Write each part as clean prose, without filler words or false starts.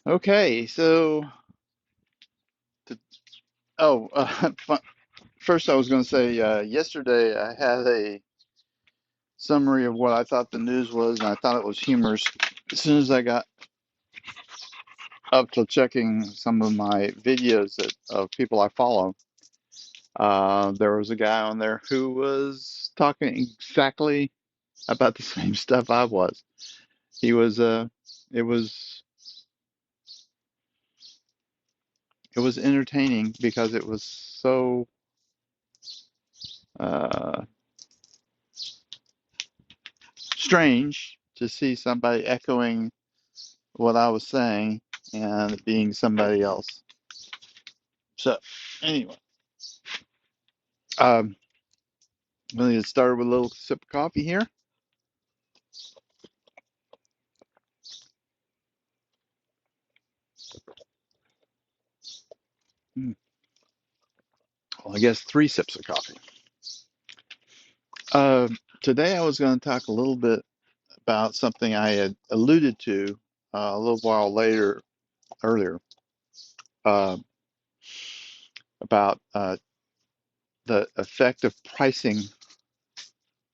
Okay, so to, oh, first I was going to say yesterday I had a summary of what I thought the news was, and I thought it was humorous. As soon as I got up to checking some of my videos of people I follow, there was a guy on there who was talking exactly about the same stuff I was. He was, it was, it was entertaining because it was so uh, strange to see somebody echoing what I was saying and being somebody else. So, anyway, um, I'm going to get started with a little sip of coffee here. Well, I guess three sips of coffee. Today, I was going to talk a little bit about something I had alluded to a little while earlier, uh, about the effect of pricing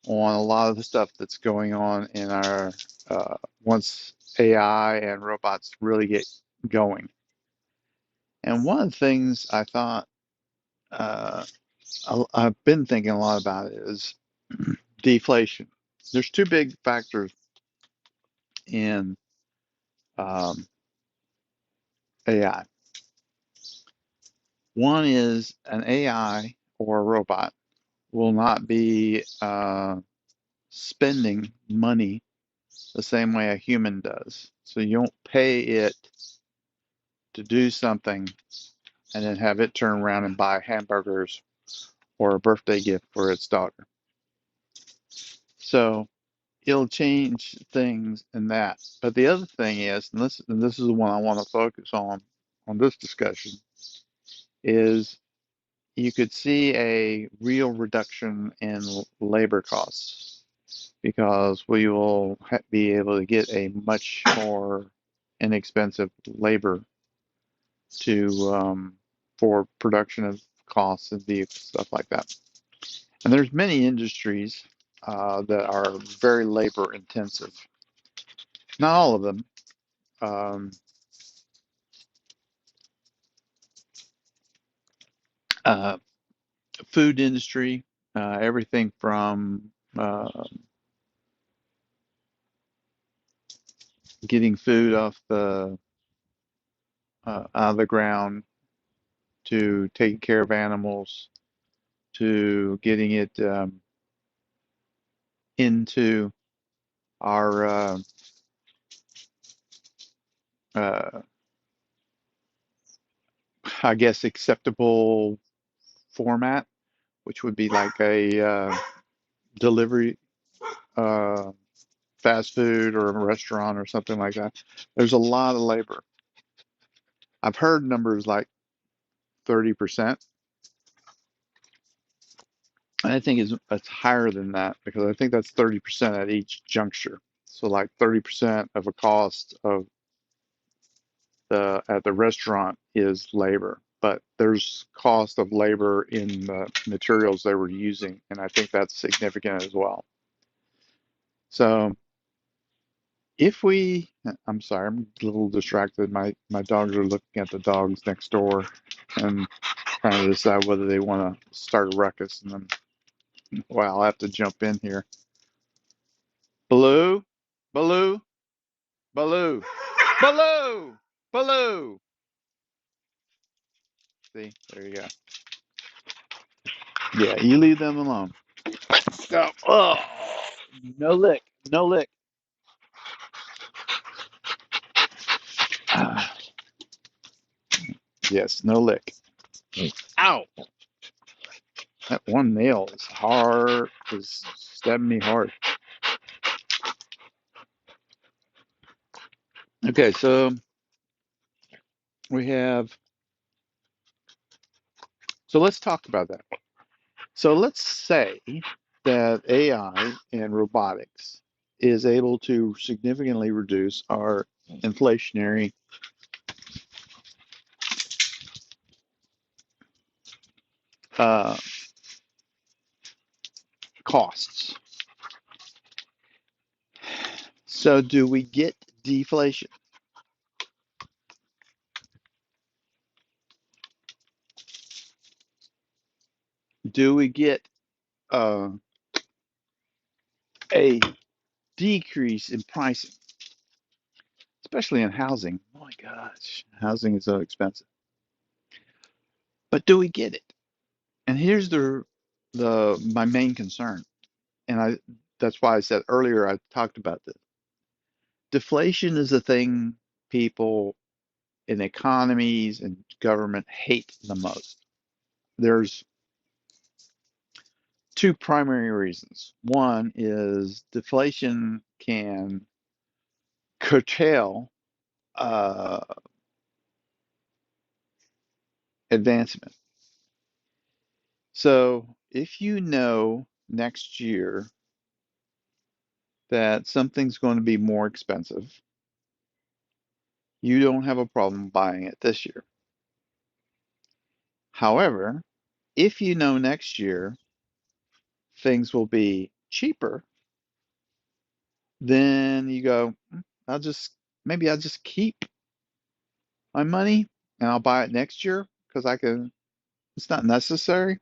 on a lot of the stuff that's going on in our once AI and robots really get going. And one of the things I thought uh, I've been thinking a lot about it is deflation. There's two big factors in um, AI. One is an AI or a robot will not be spending money the same way a human does. So you don't pay it to do something and then have it turn around and buy hamburgers or a birthday gift for its daughter. So it'll change things in that. But the other thing is, and this is the one I want to focus on this discussion, is you could see a real reduction in labor costs because we will be able to get a much more inexpensive labor to for production of costs and vehicles, stuff like that. And there's many industries that are very labor intensive. Not all of them. Um, uh, Food industry, everything from getting food off the out of the ground to taking care of animals to getting it into our uh, I guess acceptable format, which would be like a delivery uh, fast food or a restaurant or something like that. There's a lot of labor. I've heard numbers like 30%. I think it's higher than that because I think that's 30% at each juncture. So like 30% of a cost of the at the restaurant is labor, but there's cost of labor in the materials they were using, and I think that's significant as well. So if we, I'm sorry, I'm a little distracted. My dogs are looking at the dogs next door and trying to decide whether they want to start a ruckus, and then well, I'll have to jump in here. Baloo, Baloo, Baloo, Baloo, Baloo. See, there you go. Yeah, you leave them alone. Go. Oh, no lick, no lick. Ah, yes, no lick. Ow! That one nail is hard, is stabbing me hard. Okay, so we have, so let's talk about that. So let's say that AI and robotics is able to significantly reduce our inflationary uh, costs. So, do we get deflation? Do we get uh, a decrease in pricing, especially in housing? Oh my gosh, housing is so expensive. But do we get it? And here's the my main concern, and that's why I said earlier I talked about this. Deflation is the thing people in economies and government hate the most. There's two primary reasons. One is deflation can curtail uh, advancement. So if you know next year that something's going to be more expensive, you don't have a problem buying it this year. However, if you know next year things will be cheaper, then you go, I'll just maybe I'll just keep my money and I'll buy it next year because I can, it's not necessary.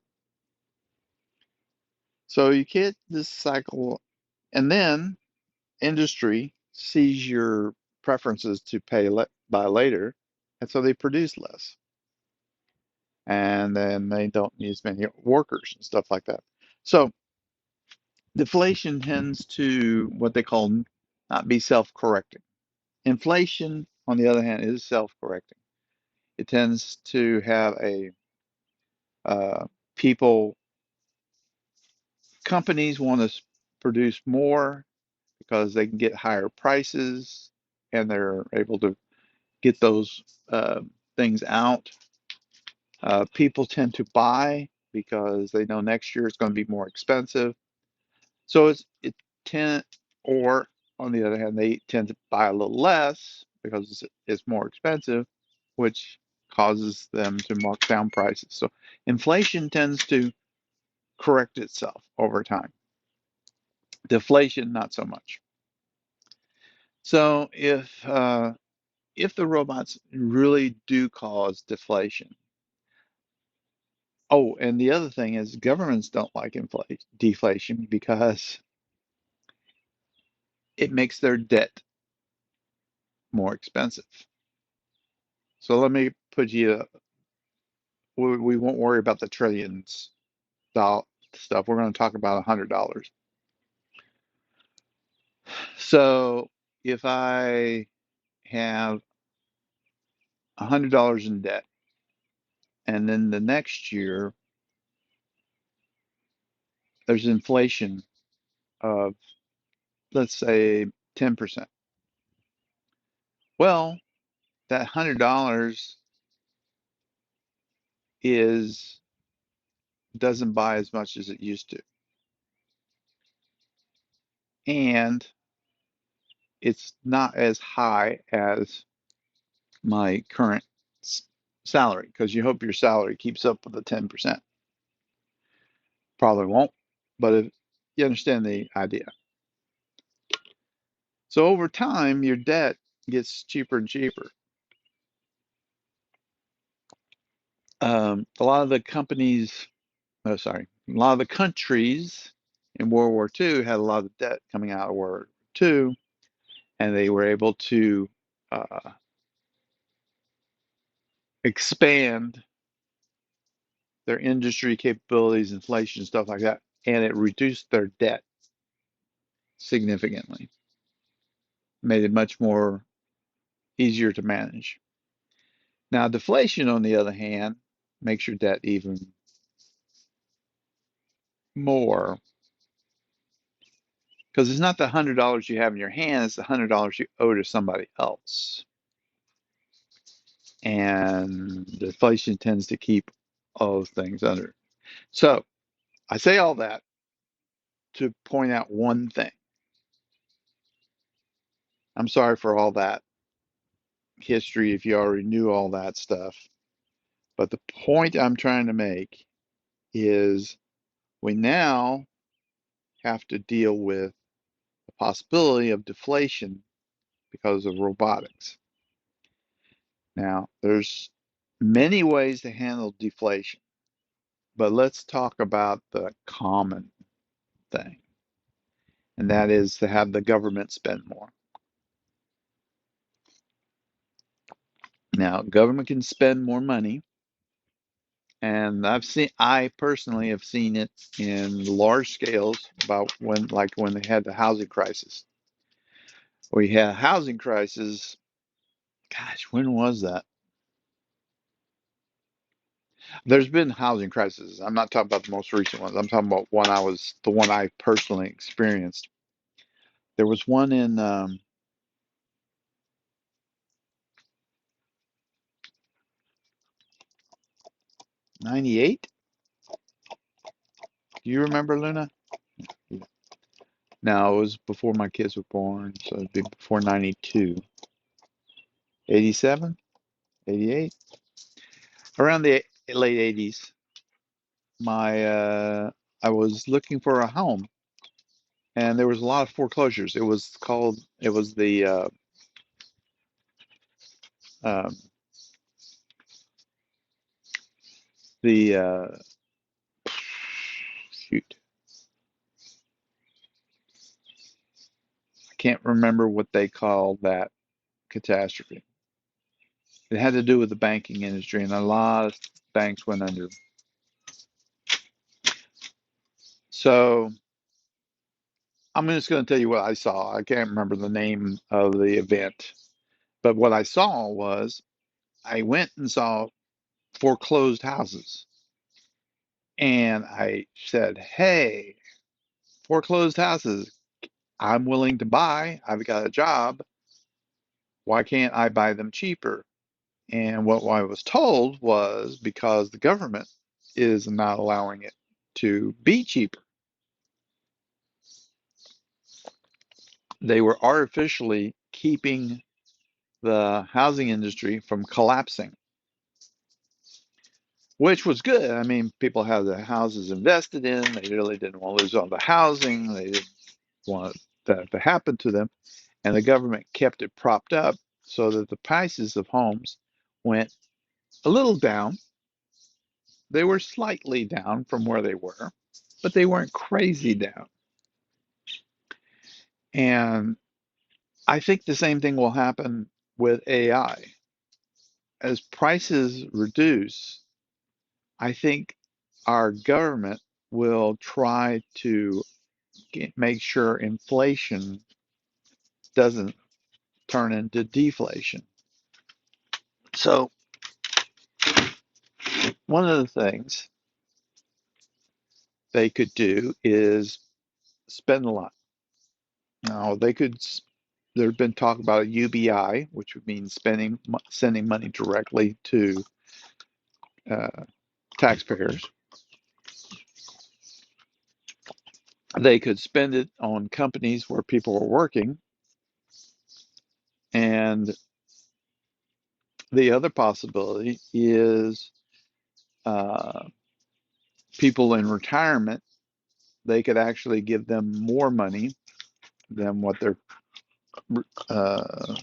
So you get this cycle, and then industry sees your preferences to buy later, and so they produce less, and then they don't need as many workers and stuff like that. So deflation tends to what they call not be self-correcting. Inflation, on the other hand, is self-correcting. It tends to have a uh, people, companies want to produce more because they can get higher prices and they're able to get those uh, things out. People tend to buy because they know next year it's going to be more expensive. So it tend, or on the other hand, they tend to buy a little less because it's more expensive, which causes them to mark down prices. So inflation tends to correct itself over time. Deflation, not so much. So if the robots really do cause deflation, oh, and the other thing is governments don't like inflation, deflation because it makes their debt more expensive. So let me put you, we won't worry about the trillions dollar stuff. We're going to talk about $100. So if I have $100 in debt, and then the next year there's inflation of, let's say, 10%. Well, that $100 is doesn't buy as much as it used to. And it's not as high as my current salary because you hope your salary keeps up with the 10%. Probably won't, but if you understand the idea. So over time, your debt gets cheaper and cheaper. A lot of the companies, oh, sorry, a lot of the countries in World War II had a lot of debt coming out of World War II, and they were able to uh, expand their industry capabilities, inflation, stuff like that, and it reduced their debt significantly, made it much more easier to manage. Now, deflation, on the other hand, makes your debt even more because it's not the $100 you have in your hand, it's the $100 you owe to somebody else. And deflation tends to keep all those things under. So I say all that to point out one thing. I'm sorry for all that history if you already knew all that stuff. But the point I'm trying to make is we now have to deal with the possibility of deflation because of robotics. Now, there's many ways to handle deflation, but let's talk about the common thing, and that is to have the government spend more. Now, government can spend more money, and I personally have seen it in large scales about like when they had the housing crisis. We had a housing crisis, gosh, when was that? There's been housing crises. I'm not talking about the most recent ones. I'm talking about the one I personally experienced. There was one in 98. Do you remember, Luna? No, it was before my kids were born, so it'd be before 92. 87, 88, around the late 80s. My I was looking for a home, and there was a lot of foreclosures. It was um, the shoot. I can't remember what they call that catastrophe. It had to do with the banking industry, and a lot of banks went under. So I'm just going to tell you what I saw. I can't remember the name of the event, but what I saw was I went and saw foreclosed houses, and I said, "Hey, foreclosed houses, I'm willing to buy. I've got a job. Why can't I buy them cheaper?" And what I was told was because the government is not allowing it to be cheaper. They were artificially keeping the housing industry from collapsing, which was good. I mean, people had their houses invested in. They really didn't want to lose all the housing. They didn't want that to happen to them. And the government kept it propped up so that the prices of homes went a little down. They were slightly down from where they were, but they weren't crazy down. And I think the same thing will happen with AI. As prices reduce, I think our government will try to make sure inflation doesn't turn into deflation. So, one of the things they could do is spend a lot. Now, there's been talk about a UBI, which would mean sending money directly to uh, taxpayers. They could spend it on companies where people are working. And the other possibility is uh, people in retirement, they could actually give them more money than what they're uh,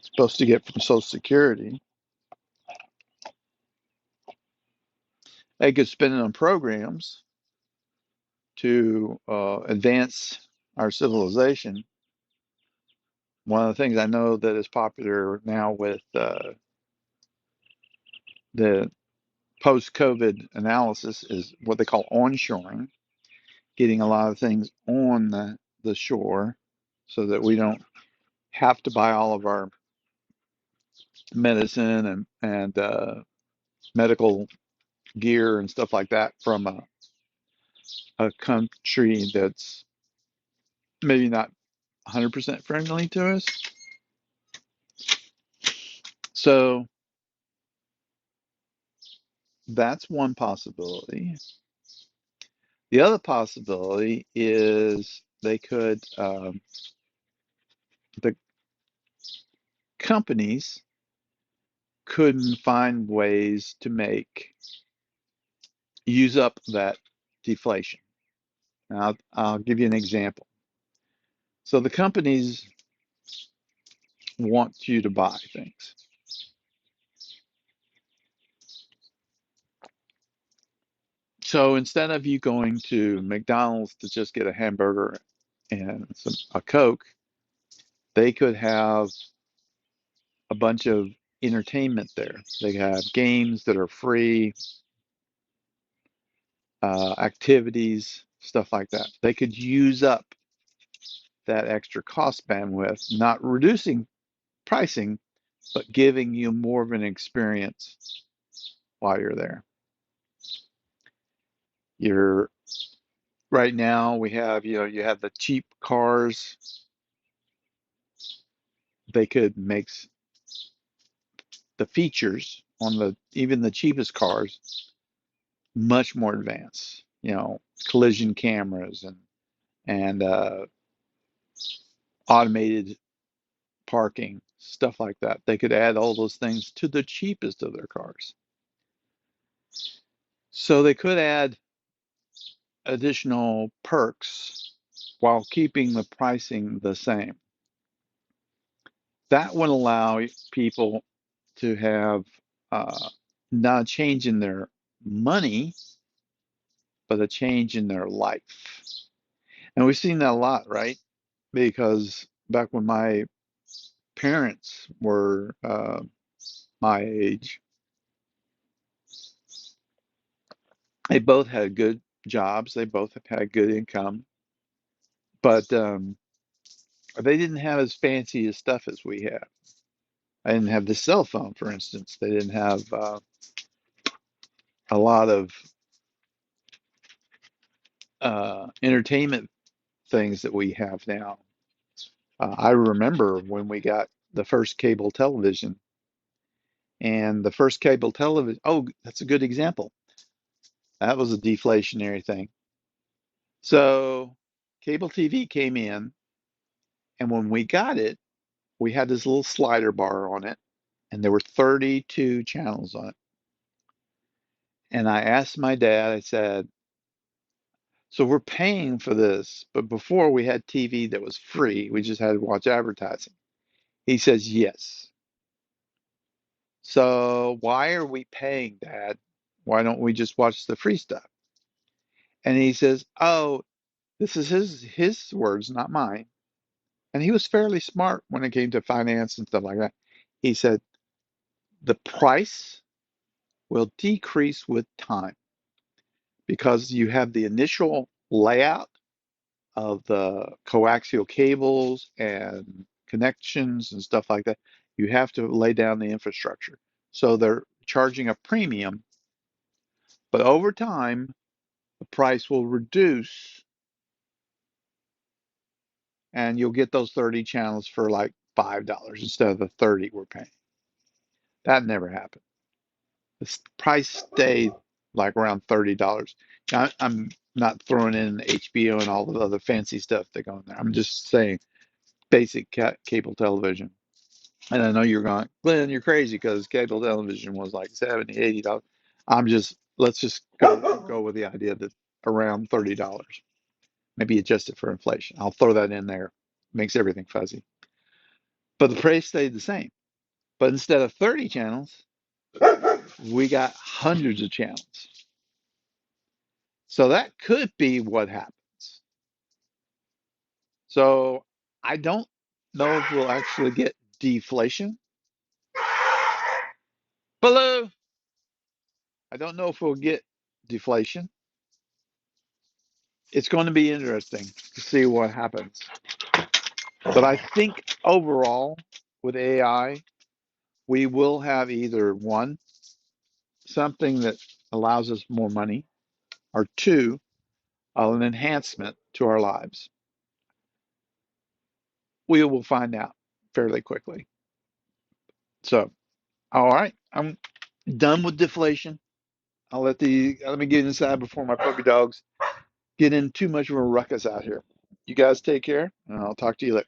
supposed to get from Social Security. They could spend it on programs to advance our civilization. One of the things I know that is popular now with the post-COVID analysis is what they call onshoring, getting a lot of things on the shore so that we don't have to buy all of our medicine and medical gear and stuff like that from a country that's maybe not 100% friendly to us. So that's one possibility. The other possibility is the companies couldn't find ways to use up that deflation. Now, I'll give you an example. So the companies want you to buy things. So instead of you going to McDonald's to just get a hamburger and a Coke, they could have a bunch of entertainment there. They have games that are free, activities, stuff like that. They could use up that extra cost bandwidth, not reducing pricing, but giving you more of an experience while you're there. You're right now we have, you have the cheap cars. They could make the features on even the cheapest cars much more advanced. Collision cameras and automated parking, stuff like that. They could add all those things to the cheapest of their cars. So they could add additional perks while keeping the pricing the same. That would allow people to have not a change in their money, but a change in their life. And we've seen that a lot, right? Because back when my parents were my age, they both had good jobs, they both have had good income, but they didn't have as fancy as stuff as we have. I didn't have the cell phone, for instance. They didn't have a lot of entertainment things that we have now. I remember when we got the first cable television, and the first cable television, oh, that's a good example. That was a deflationary thing. So cable TV came in, and when we got it, we had this little slider bar on it, and there were 32 channels on it. And I asked my dad, I said, so we're paying for this, but before we had TV that was free, we just had to watch advertising. He says, yes. So why are we paying, Dad? Why don't we just watch the free stuff? And he says, oh, this is his words, not mine. And he was fairly smart when it came to finance and stuff like that. He said, the price will decrease with time because you have the initial layout of the coaxial cables and connections and stuff like that. You have to lay down the infrastructure. So they're charging a premium, but over time, the price will reduce and you'll get those 30 channels for like $5 instead of the 30 we're paying. That never happened. The price stayed like around $30. Now, I'm not throwing in HBO and all the other fancy stuff that go in there. I'm just saying basic cable television. And I know you're going, Glenn, you're crazy because cable television was like $70, $80. Let's just go with the idea that around $30, maybe adjust it for inflation. I'll throw that in there. Makes everything fuzzy. But the price stayed the same. But instead of 30 channels, we got hundreds of channels. So that could be what happens. So I don't know if we'll actually get deflation. Baloo! I don't know if we'll get deflation. It's going to be interesting to see what happens. But I think overall, with AI, we will have either one, something that allows us more money, or two, an enhancement to our lives. We will find out fairly quickly. So, all right, I'm done with deflation. Let me get inside before my puppy dogs get in too much of a ruckus out here. You guys take care, and I'll talk to you later.